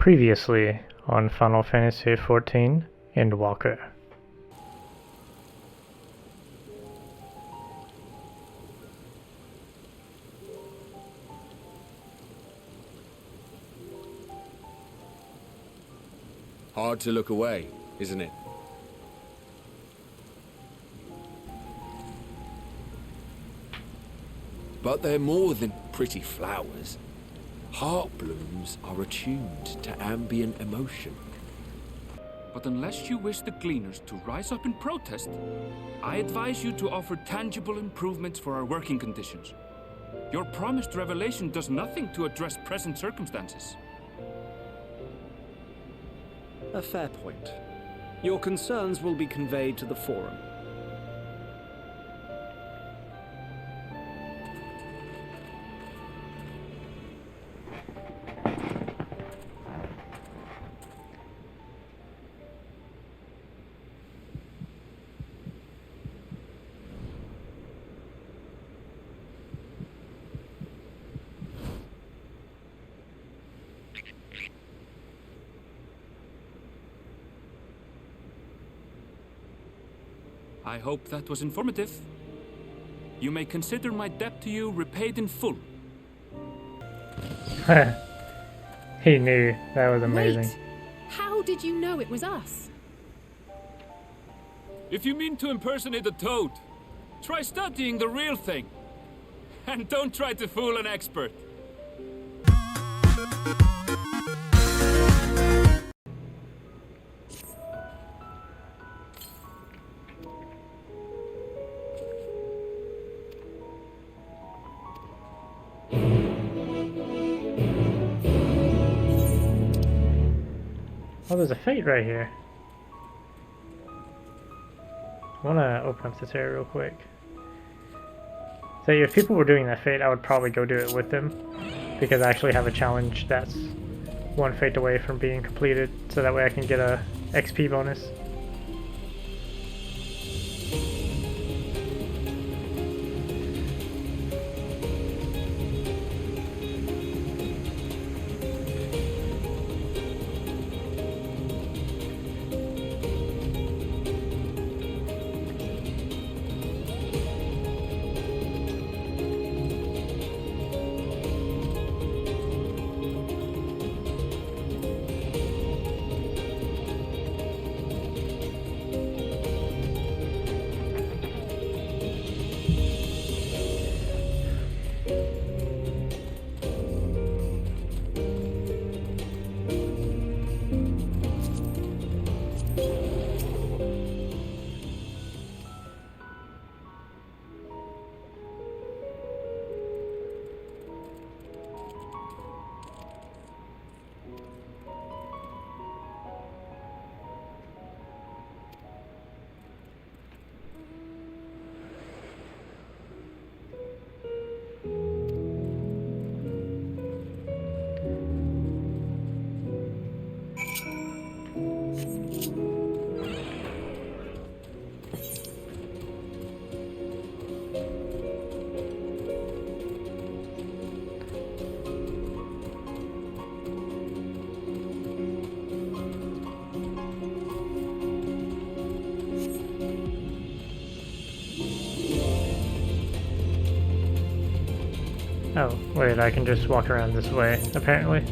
Previously on Final Fantasy XIV Endwalker. Hard to look away, isn't it? But they're more than pretty flowers. Heart blooms are attuned to ambient emotion. But unless you wish the Gleaners to rise up in protest, I advise you to offer tangible improvements for our working conditions. Your promised revelation does nothing to address present circumstances. A fair point. Your concerns will be conveyed to the Forum. I hope that was informative. You may consider my debt to you repaid in full. He knew. That was amazing. Wait! How did you know it was us? If you mean to impersonate a toad, try studying the real thing. And don't try to fool an expert. Oh, there's a fate right here. I want to open up this area real quick. So if people were doing that fate, I would probably go do it with them, because I actually have a challenge that's one fate away from being completed, so that way I can get a XP bonus. Oh, wait, I can just walk around this way, apparently.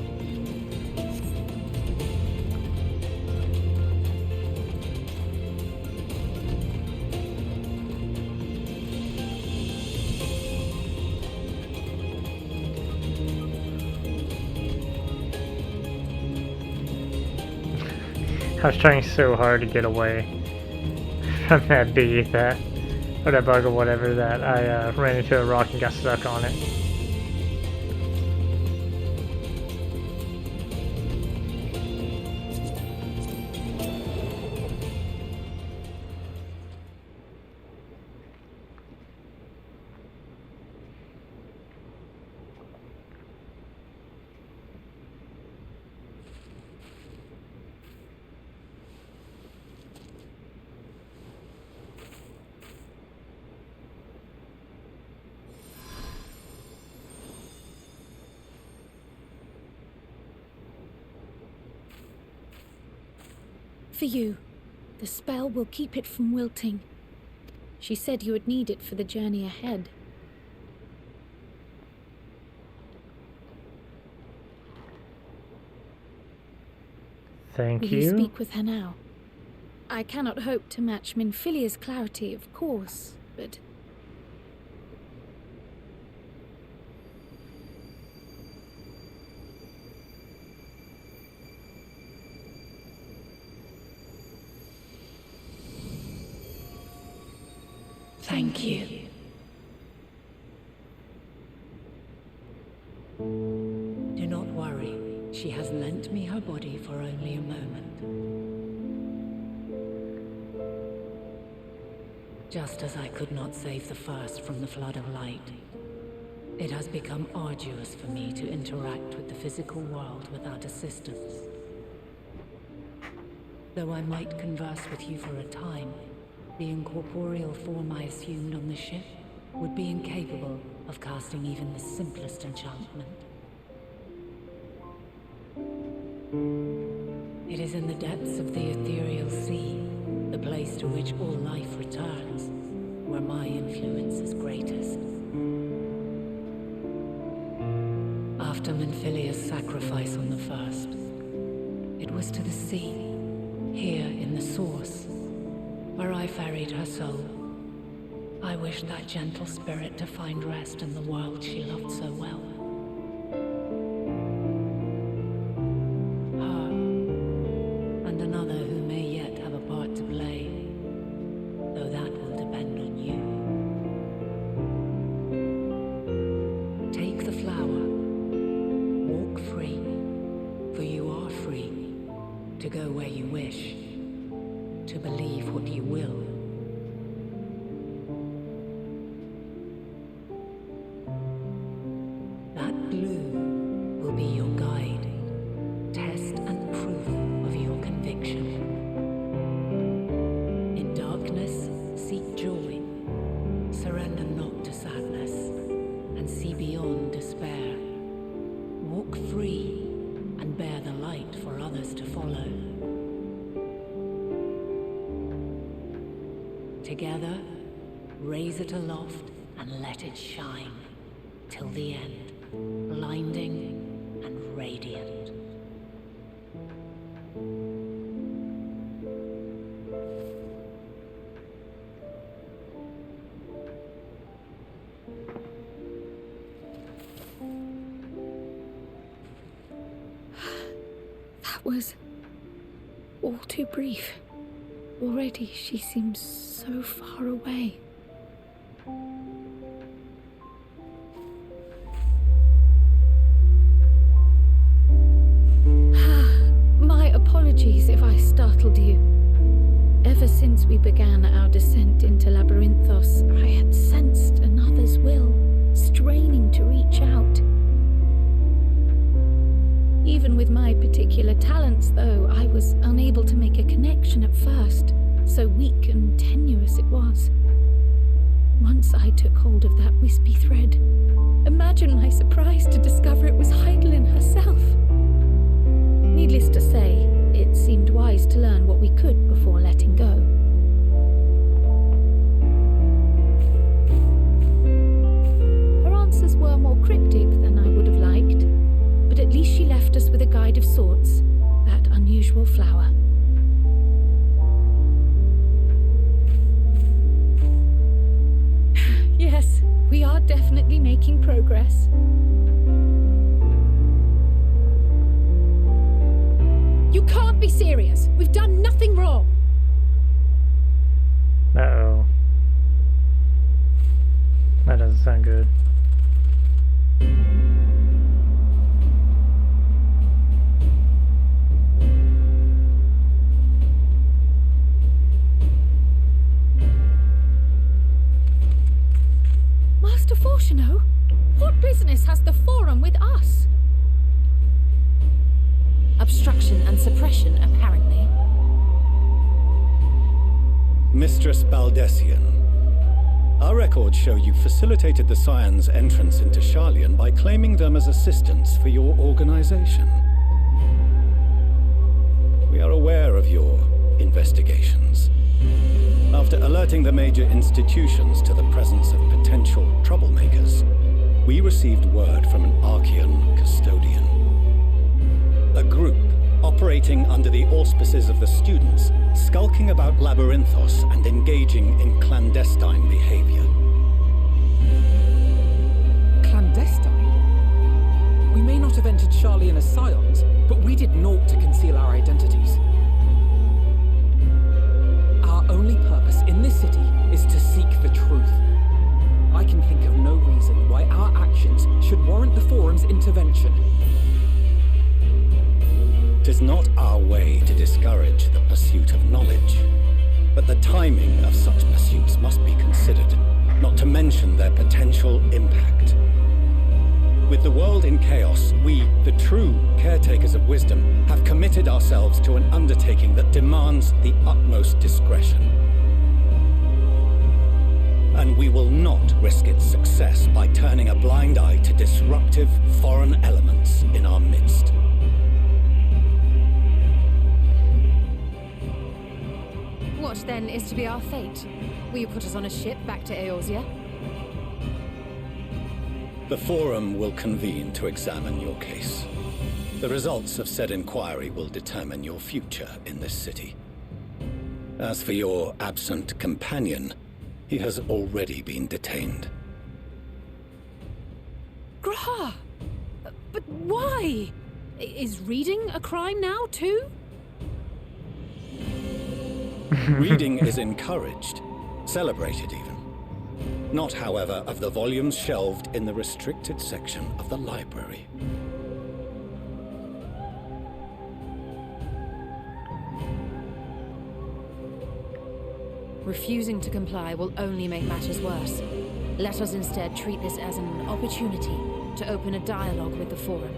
I was trying so hard to get away from that bee or that bug or whatever, that I ran into a rock and got stuck on it. For you. The spell will keep it from wilting. She said you would need it for the journey ahead. Thank Will you. you speak with her now? I cannot hope to match Minfilia's clarity, of course, but... Thank you. Do not worry. She has lent me her body for only a moment. Just as I could not save the first from the flood of light, it has become arduous for me to interact with the physical world without assistance. Though I might converse with you for a time, the incorporeal form I assumed on the ship would be incapable of casting even the simplest enchantment. It is in the depths of the ethereal sea, the place to which all life returns, where my influence is greatest. After Minfilia's sacrifice on the first, it was to the sea, here in the source, where I ferried her soul. I wished that gentle spirit to find rest in the world she loved so well. Her, and another who may yet have a part to play, though that will depend on you. Take the flower, walk free, for you are free, to go where you wish, to believe what you will. That blue will be your guide, test and proof of your conviction. In darkness, seek joy, surrender not to sadness, and see beyond despair. Walk free and bear the light for others to follow. Together, raise it aloft and let it shine, till the end, blinding and radiant. That was all too brief. Already she seems so far away. My apologies if I startled you. Ever since we began our descent into Labyrinthos, I had sensed another's will, straining to reach out. Even with my particular talents, though, I was unable to make a connection at first, so weak and tenuous it was. Once I took hold of that wispy thread. Imagine my surprise to discover it was Heidelin herself. Needless to say, it seemed wise to learn what we could before letting go. Her answers were more cryptic than I would have liked, but at least she left us with a guide of sorts, that unusual flower. Yes, we are definitely making progress. You can't be serious. We've done nothing wrong. Uh-oh. That doesn't sound good. Master Fortuno, what business has the Forum with us? Obstruction and suppression, apparently. Mistress Baldessian, our records show you facilitated the Scions' entrance into Sharlayan by claiming them as assistants for your organization. We are aware of your alerting the major institutions to the presence of potential troublemakers, we received word from an Archean custodian. A group operating under the auspices of the students, skulking about Labyrinthos and engaging in clandestine behavior. Clandestine? We may not have entered Sharlayan as scions, but we did naught to conceal our identities. Our only purpose in this city is to seek the truth. I can think of no reason why our actions should warrant the Forum's intervention. 'Tis not our way to discourage the pursuit of knowledge, but the timing of such pursuits must be considered, not to mention their potential impact. With the world in chaos, we, the true caretakers of wisdom, have committed ourselves to an undertaking that demands the utmost discretion. And we will not risk its success by turning a blind eye to disruptive foreign elements in our midst. What then is to be our fate? Will you put us on a ship back to Eorzea? The Forum will convene to examine your case. The results of said inquiry will determine your future in this city. As for your absent companion, he has already been detained. Graha! But why? Is reading a crime now, too? Reading is encouraged, celebrated even. Not, however, of the volumes shelved in the restricted section of the library. Refusing to comply will only make matters worse. Let us instead treat this as an opportunity to open a dialogue with the Forum.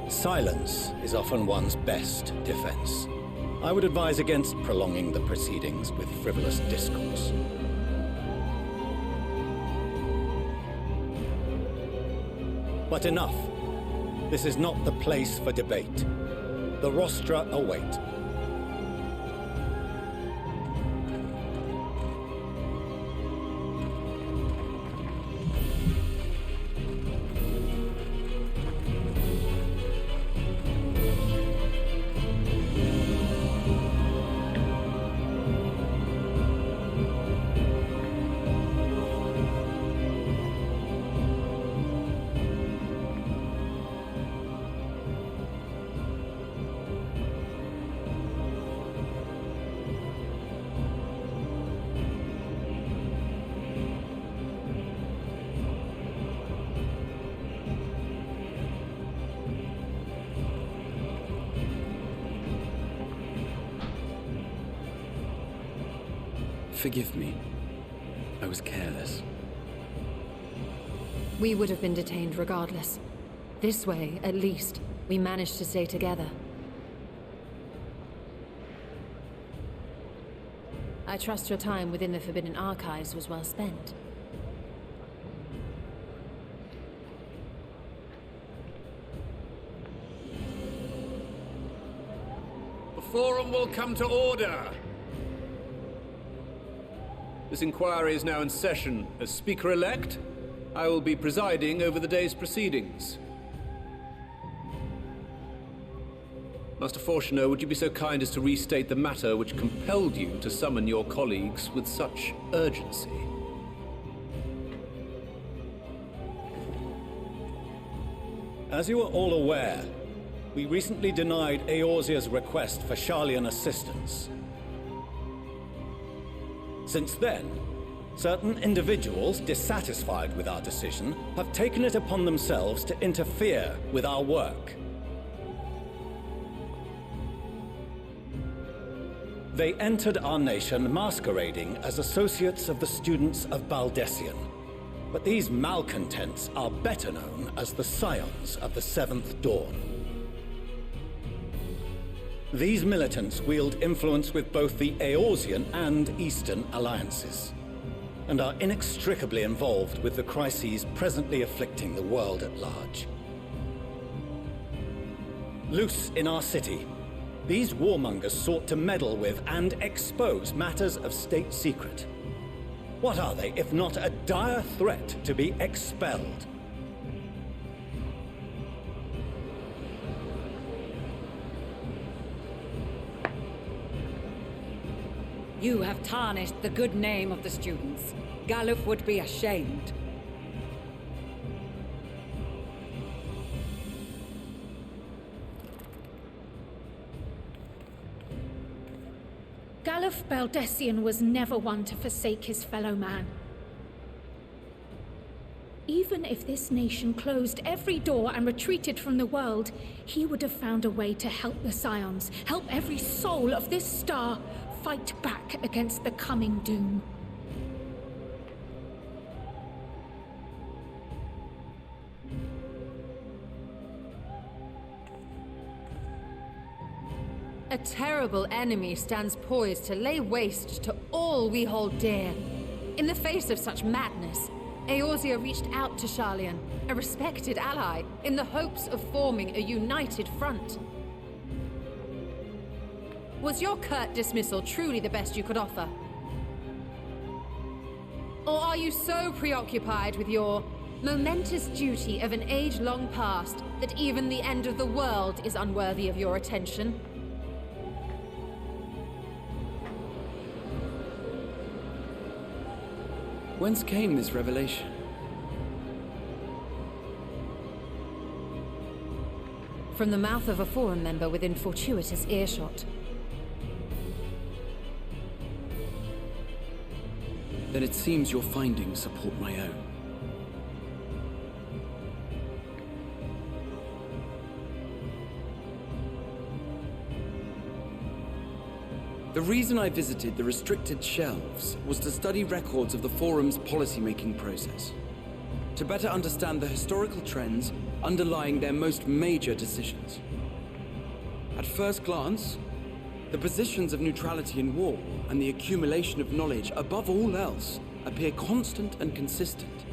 Silence is often one's best defense. I would advise against prolonging the proceedings with frivolous discourse. But enough. This is not the place for debate. The rostra await. Forgive me. I was careless. We would have been detained regardless. This way, at least, we managed to stay together. I trust your time within the Forbidden Archives was well spent. The Forum will come to order. This inquiry is now in session. As Speaker-elect, I will be presiding over the day's proceedings. Master Fortuner, would you be so kind as to restate the matter which compelled you to summon your colleagues with such urgency? As you are all aware, we recently denied Eorzea's request for Sharlayan assistance. Since then, certain individuals dissatisfied with our decision have taken it upon themselves to interfere with our work. They entered our nation masquerading as associates of the students of Baldessian. But these malcontents are better known as the Scions of the Seventh Dawn. These militants wield influence with both the Eorzean and Eastern alliances, and are inextricably involved with the crises presently afflicting the world at large. loose in our city. These warmongers sought to meddle with and expose matters of state secret. What are they, if not a dire threat to be expelled? You have tarnished the good name of the students. Galuf would be ashamed. Galuf Baldessian was never one to forsake his fellow man. Even if this nation closed every door and retreated from the world, he would have found a way to help the Scions, help every soul of this star fight back against the coming doom. A terrible enemy stands poised to lay waste to all we hold dear. In the face of such madness, Eorzea reached out to Sharlayan, a respected ally, in the hopes of forming a united front. Was your curt dismissal truly the best you could offer? Or are you so preoccupied with your momentous duty of an age long past that even the end of the world is unworthy of your attention? Whence came this revelation? From the mouth of a Forum member within fortuitous earshot. Then it seems your findings support my own. The reason I visited the restricted shelves was to study records of the Forum's policymaking process, to better understand the historical trends underlying their most major decisions. At first glance, the positions of neutrality in war and the accumulation of knowledge above all else appear constant and consistent,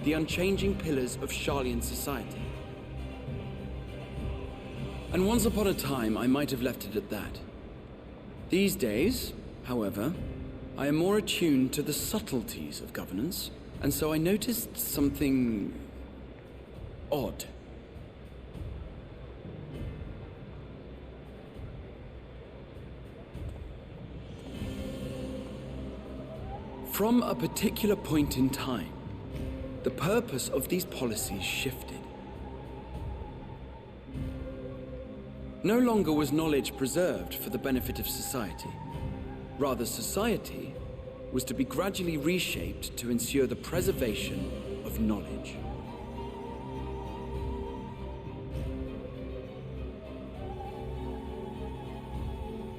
the unchanging pillars of Sharlayan society. And once upon a time, I might have left it at that. These days, however, I am more attuned to the subtleties of governance, and so I noticed something odd. From a particular point in time, the purpose of these policies shifted. No longer was knowledge preserved for the benefit of society. Rather, society was to be gradually reshaped to ensure the preservation of knowledge.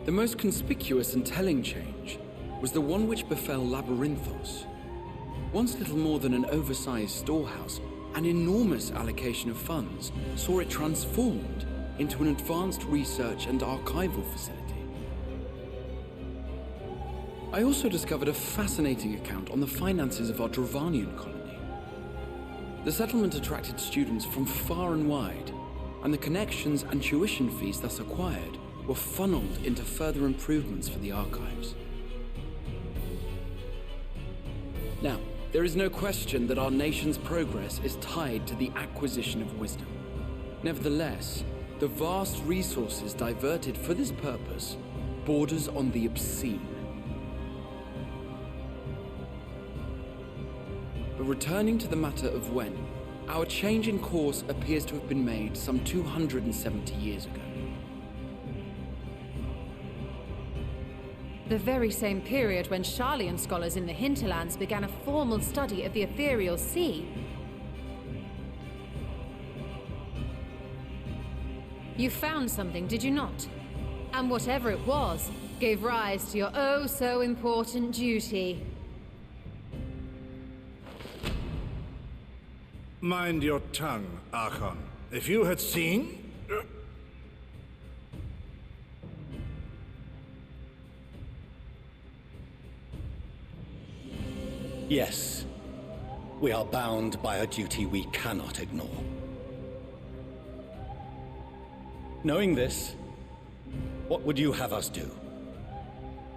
The most conspicuous and telling change was the one which befell Labyrinthos. Once little more than an oversized storehouse, an enormous allocation of funds saw it transformed into an advanced research and archival facility. I also discovered a fascinating account on the finances of our Dravanian colony. The settlement attracted students from far and wide, and the connections and tuition fees thus acquired were funneled into further improvements for the archives. Now, there is no question that our nation's progress is tied to the acquisition of wisdom. Nevertheless, the vast resources diverted for this purpose borders on the obscene. But returning to the matter of when, our change in course appears to have been made some 270 years ago. The very same period when Sharlayan scholars in the hinterlands began a formal study of the ethereal sea. You found something, did you not? And whatever it was, gave rise to your oh-so-important duty. Mind your tongue, Archon. If you had seen... Yes. We are bound by a duty we cannot ignore. Knowing this, what would you have us do?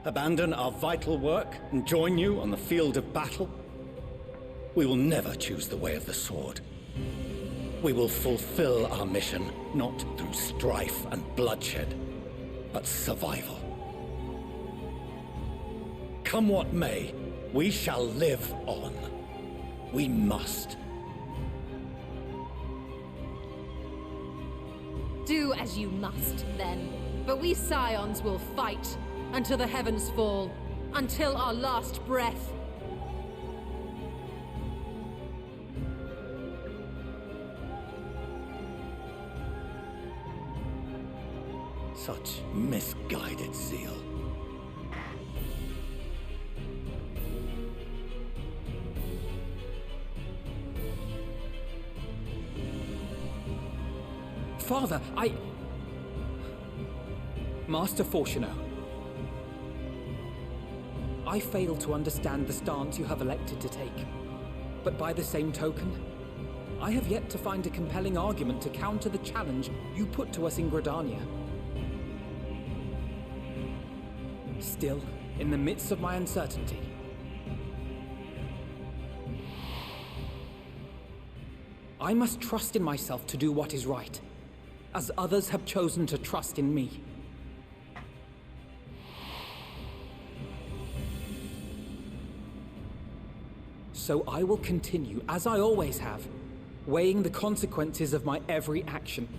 Abandon our vital work and join you on the field of battle? We will never choose the way of the sword. We will fulfill our mission, not through strife and bloodshed, but survival. Come what may, we shall live on. We must. Do as you must, then. But we Scions will fight until the heavens fall, until our last breath. Such misguided zeal. Father, Master Fortuno, I fail to understand the stance you have elected to take. But by the same token, I have yet to find a compelling argument to counter the challenge you put to us in Gridania. Still, in the midst of my uncertainty, I must trust in myself to do what is right, as others have chosen to trust in me. So I will continue, as I always have, weighing the consequences of my every action,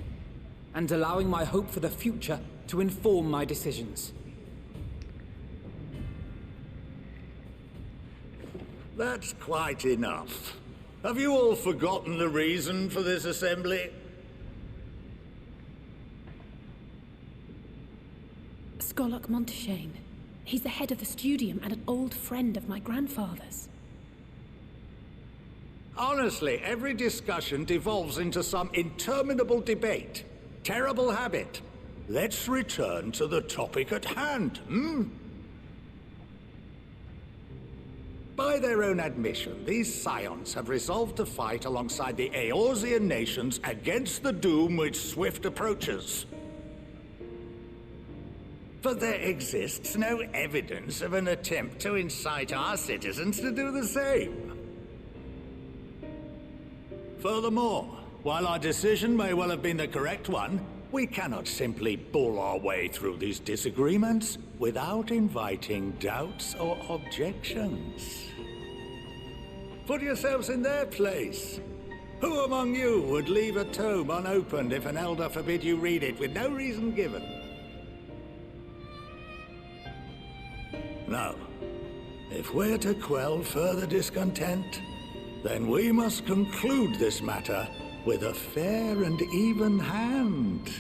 and allowing my hope for the future to inform my decisions. That's quite enough. Have you all forgotten the reason for this assembly? Skolok Monteshane. He's the head of the studium and an old friend of my grandfather's. Honestly, every discussion devolves into some interminable debate. Terrible habit. Let's return to the topic at hand, By their own admission, these Scions have resolved to fight alongside the Eorzean nations against the doom which swift approaches. But there exists no evidence of an attempt to incite our citizens to do the same. Furthermore, while our decision may well have been the correct one, we cannot simply bull our way through these disagreements without inviting doubts or objections. Put yourselves in their place. Who among you would leave a tome unopened if an elder forbid you read it with no reason given? No. If we're to quell further discontent, then we must conclude this matter with a fair and even hand.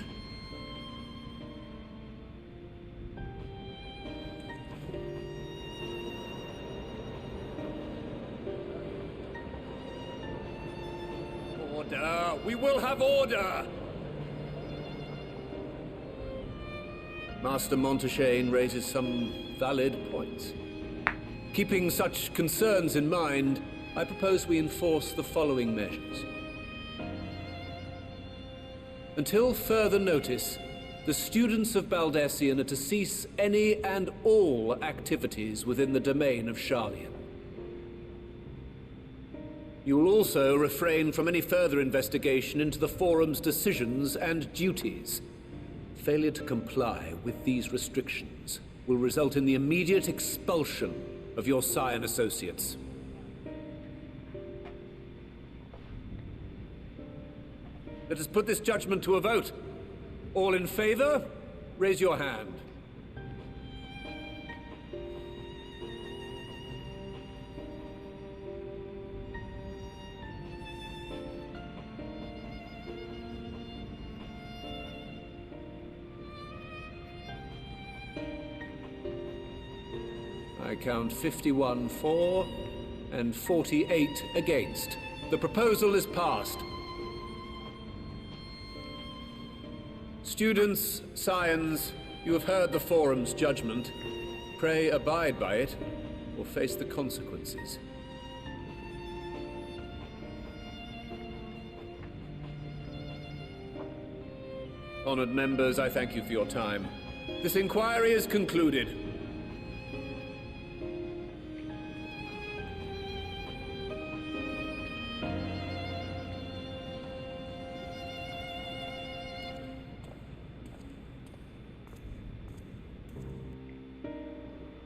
Order! We will have order! Master Monteshane raises some valid points. Keeping such concerns in mind, I propose we enforce the following measures. Until further notice, the students of Baldesion are to cease any and all activities within the domain of Sharlayan. You will also refrain from any further investigation into the Forum's decisions and duties. Failure to comply with these restrictions will result in the immediate expulsion of your Scion associates. Let us put this judgment to a vote. All in favor, raise your hand. I count 51 for and 48 against. The proposal is passed. Students, Scions, you have heard the Forum's judgment. Pray abide by it, or face the consequences. Honored members, I thank you for your time. This inquiry is concluded.